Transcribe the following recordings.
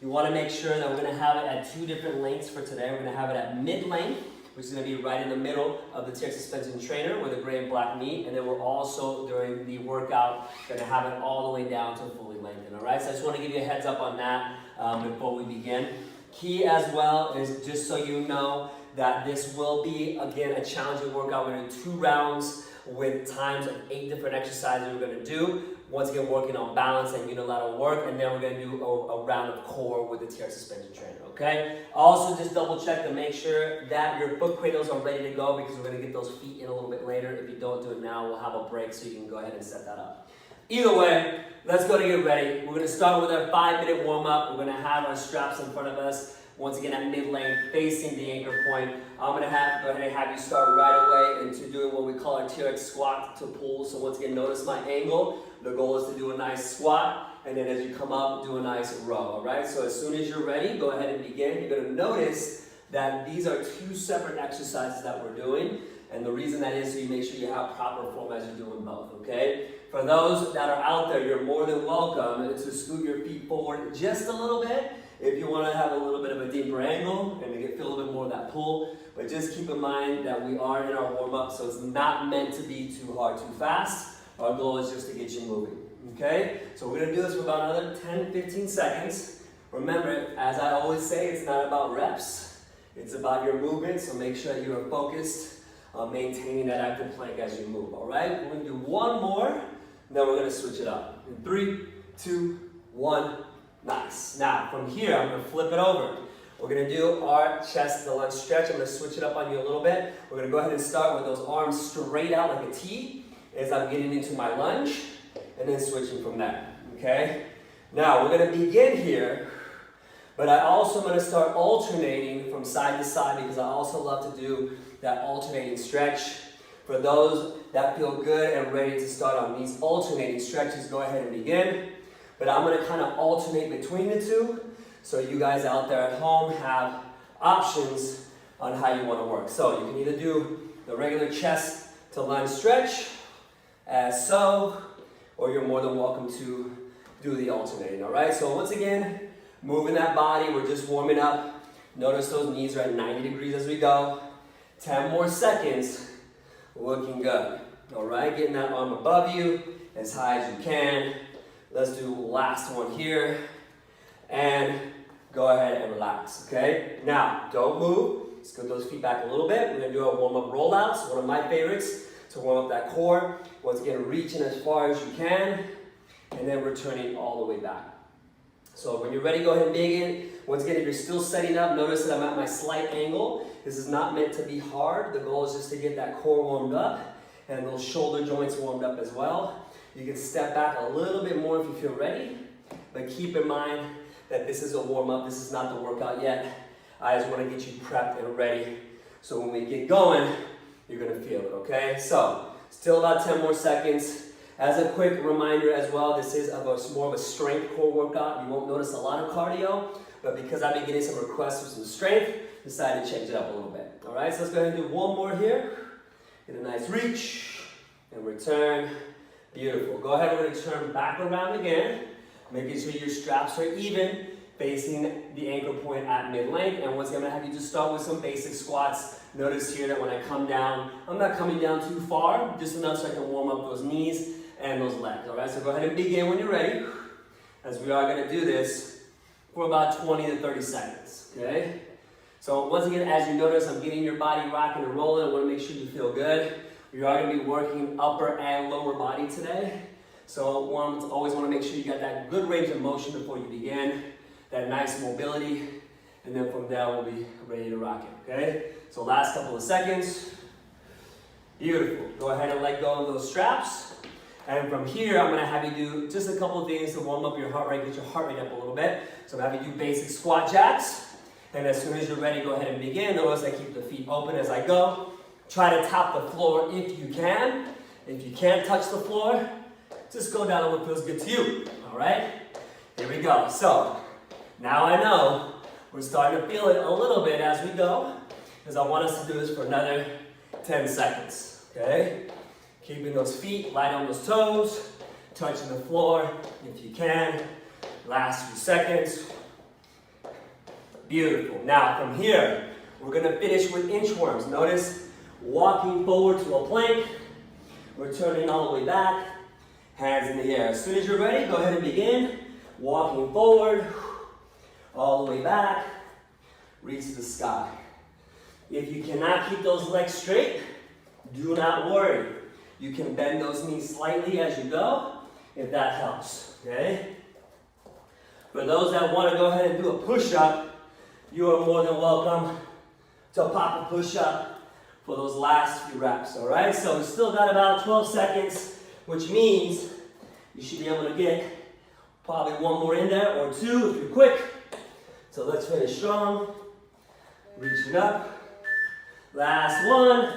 You want to make sure that we're going to have it at 2 different lengths for today. We're going to have it at mid-length, which is going to be right in the middle of the TRX suspension trainer where the gray and black meet. And then we're also, during the workout, going to have it all the way down to fully lengthened. All right, so I just want to give you a heads up on that before we begin. Key as well is, just so you know, that this will be, again, a challenging workout. We're going to do 2 rounds with times of 8 different exercises we're going to do. Once again, working on balance and unilateral work, and then we're going to do a round of core with the TRX suspension trainer, okay? Also, just double check to make sure that your foot cradles are ready to go, because we're going to get those feet in a little bit later. If you don't do it now, we'll have a break so you can go ahead and set that up. Either way, let's go to get ready. We're going to start with our 5-minute warm-up. We're going to have our straps in front of us. Once again, at mid-length, facing the anchor point. I'm going to go ahead and have you start right away into doing what we call our TRX squat to pull. So once again, notice my angle. The goal is to do a nice squat, and then as you come up, do a nice row, all right? So as soon as you're ready, go ahead and begin. You're going to notice that these are 2 separate exercises that we're doing, and the reason that is so you make sure you have proper form as you're doing both, okay? For those that are out there, you're more than welcome to scoot your feet forward just a little bit if you want to have a little bit of a deeper angle and to feel a little bit more of that pull. But just keep in mind that we are in our warm-up, so it's not meant to be too hard, too fast. Our goal is just to get you moving, okay? So we're going to do this for about another 10-15 seconds. Remember, as I always say, it's not about reps. It's about your movement, so make sure that you are focused on maintaining that active plank as you move, all right? We're going to do 1 more, and then we're going to switch it up. In 3, 2, 1, nice. Now, from here, I'm going to flip it over. We're going to do our chest to lunge stretch. I'm going to switch it up on you a little bit. We're going to go ahead and start with those arms straight out like a T as I'm getting into my lunge, and then switching from there, okay? Now, we're going to begin here, but I also am going to start alternating from side to side, because I also love to do that alternating stretch. For those that feel good and ready to start on these alternating stretches, go ahead and begin. But I'm going to kind of alternate between the 2, so you guys out there at home have options on how you want to work. So you can either do the regular chest to lunge stretch, as so, or you're more than welcome to do the alternating, all right? So once again, moving that body, we're just warming up. Notice those knees are at 90 degrees as we go. 10 more seconds, looking good, all right? Getting that arm above you as high as you can. Let's do last one here, and go ahead and relax, okay? Now, don't move. Let's get those feet back a little bit. We're gonna do a warm-up rollouts, one of my favorites, to warm up that core. Once again, reaching as far as you can, and then returning all the way back. So when you're ready, go ahead and begin. Once again, if you're still setting up, notice that I'm at my slight angle. This is not meant to be hard. The goal is just to get that core warmed up, and those shoulder joints warmed up as well. You can step back a little bit more if you feel ready, but keep in mind that this is a warm-up. This is not the workout yet. I just want to get you prepped and ready, so when we get going, you're going to feel it, okay? So, still about 10 more seconds. As a quick reminder as well, this is more of a strength core workout. You won't notice a lot of cardio, but because I've been getting some requests for some strength, decided to change it up a little bit. All right, so let's go ahead and do 1 more here. Get a nice reach, and return. Beautiful. Go ahead, we're going to turn back around again, making sure your straps are even, facing the anchor point at mid-length. And once again, I'm going to have you just start with some basic squats. Notice here that when I come down, I'm not coming down too far, just enough so I can warm up those knees and those legs. All right, so go ahead and begin when you're ready, as we are going to do this for about 20 to 30 seconds, okay? So once again, as you notice, I'm getting your body rocking and rolling. I want to make sure you feel good. We are going to be working upper and lower body today. So always want to make sure you got that good range of motion before you begin, that nice mobility, and then from there we'll be ready to rock it, okay? So last couple of seconds. Beautiful. Go ahead and let go of those straps. And from here, I'm going to have you do just a couple of things to warm up your heart rate, get your heart rate up a little bit. So I'm going to have you do basic squat jacks. And as soon as you're ready, go ahead and begin. Notice I keep the feet open as I go. Try to tap the floor if you can. If you can't touch the floor, just go down to what feels good to you. All right? Here we go. So now I know we're starting to feel it a little bit as we go, because I want us to do this for another 10 seconds. Okay? Keeping those feet light on those toes, touching the floor if you can. Last few seconds. Beautiful. Now from here, we're gonna finish with inchworms. Notice walking forward to a plank, returning all the way back, hands in the air. As soon as you're ready, go ahead and begin. Walking forward, all the way back, reach the sky. If you cannot keep those legs straight, do not worry. You can bend those knees slightly as you go, if that helps, okay? For those that want to go ahead and do a push-up, you are more than welcome to pop a push-up for those last few reps, all right? So we still got about 12 seconds, which means you should be able to get probably one more in there or two if you're quick. So let's finish strong. Reaching up. Last one.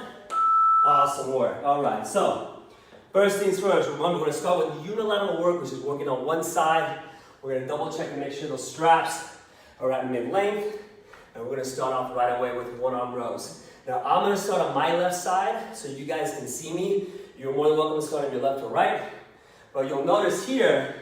Awesome work. All right, so first things first, remember we're going to start with unilateral work, which is working on one side. We're going to double check and make sure those straps are at mid-length. And we're going to start off right away with one-arm rows. Now I'm going to start on my left side so you guys can see me. You're more than welcome to start on your left or right. But you'll notice here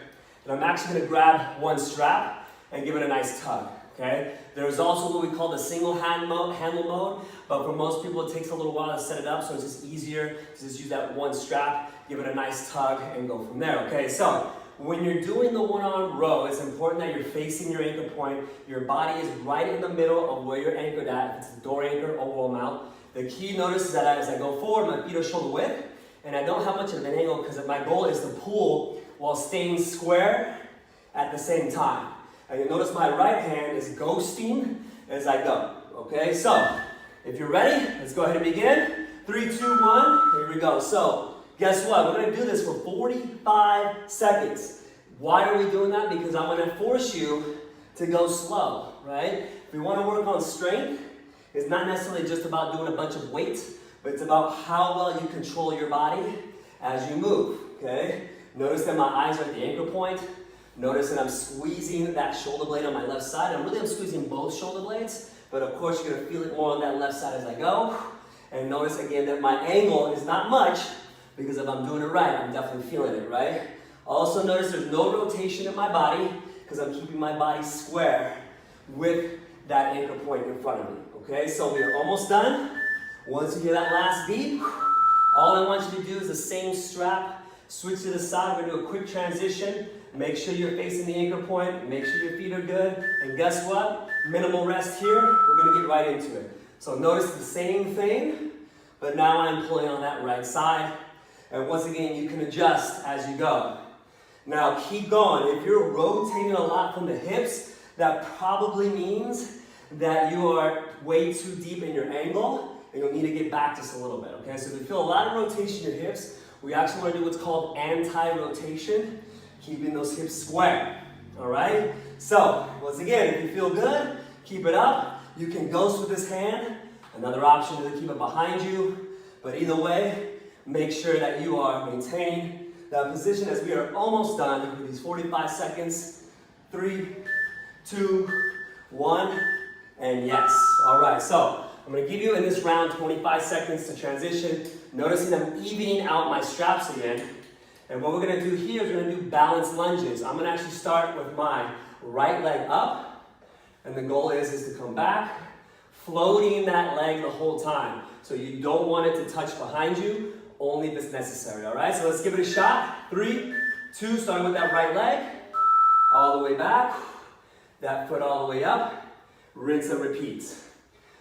that I'm actually going to grab one strap and give it a nice tug. Okay? There's also what we call the single handle mode, but for most people it takes a little while to set it up, so it's just easier to just use that one strap, give it a nice tug, and go from there. Okay, so when you're doing the one-arm row, it's important that you're facing your anchor point. Your body is right in the middle of where you're anchored at. If it's a door anchor or wall mount. The key, notice, is that as I go forward, my feet are shoulder width, and I don't have much of an angle because my goal is to pull while staying square at the same time. And you'll notice my right hand is ghosting as I go. Okay, so if you're ready, let's go ahead and begin. 3, 2, 1, here we go. So guess what? We're gonna do this for 45 seconds. Why are we doing that? Because I'm gonna force you to go slow, right? If we wanna work on strength, it's not necessarily just about doing a bunch of weights, but it's about how well you control your body as you move, okay? Notice that my eyes are at the anchor point. Notice that I'm squeezing that shoulder blade on my left side. I'm squeezing both shoulder blades, but of course you're gonna feel it more on that left side as I go. And notice again that my angle is not much, because if I'm doing it right, I'm definitely feeling it, right? Also notice there's no rotation in my body, because I'm keeping my body square with that anchor point in front of me, okay? So we are almost done. Once you hear that last beat, all I want you to do is the same strap, switch to the side. We're gonna do a quick transition. Make sure you're facing the anchor point. Make sure your feet are good. And guess what? Minimal rest here. We're gonna get right into it. So notice the same thing, but now I'm pulling on that right side. And once again, you can adjust as you go. Now keep going. If you're rotating a lot from the hips, that probably means that you are way too deep in your angle, and you'll need to get back just a little bit, okay? So if you feel a lot of rotation in your hips, we actually want to do what's called anti-rotation, keeping those hips square, all right? So, once again, if you feel good, keep it up. You can ghost with this hand. Another option is to keep it behind you. But either way, make sure that you are maintaining that position as we are almost done with these 45 seconds. 3, 2, 1, and yes. All right, so I'm going to give you in this round 25 seconds to transition. Noticing I'm evening out my straps again. And what we're going to do here is we're going to do balanced lunges. I'm going to actually start with my right leg up. And the goal is to come back, floating that leg the whole time. So you don't want it to touch behind you, only if it's necessary, all right? So let's give it a shot. 3, 2, starting with that right leg, all the way back, that foot all the way up, rinse and repeat.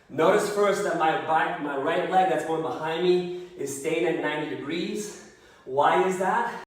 Notice first that my right leg that's going behind me is staying at 90 degrees. Why is that?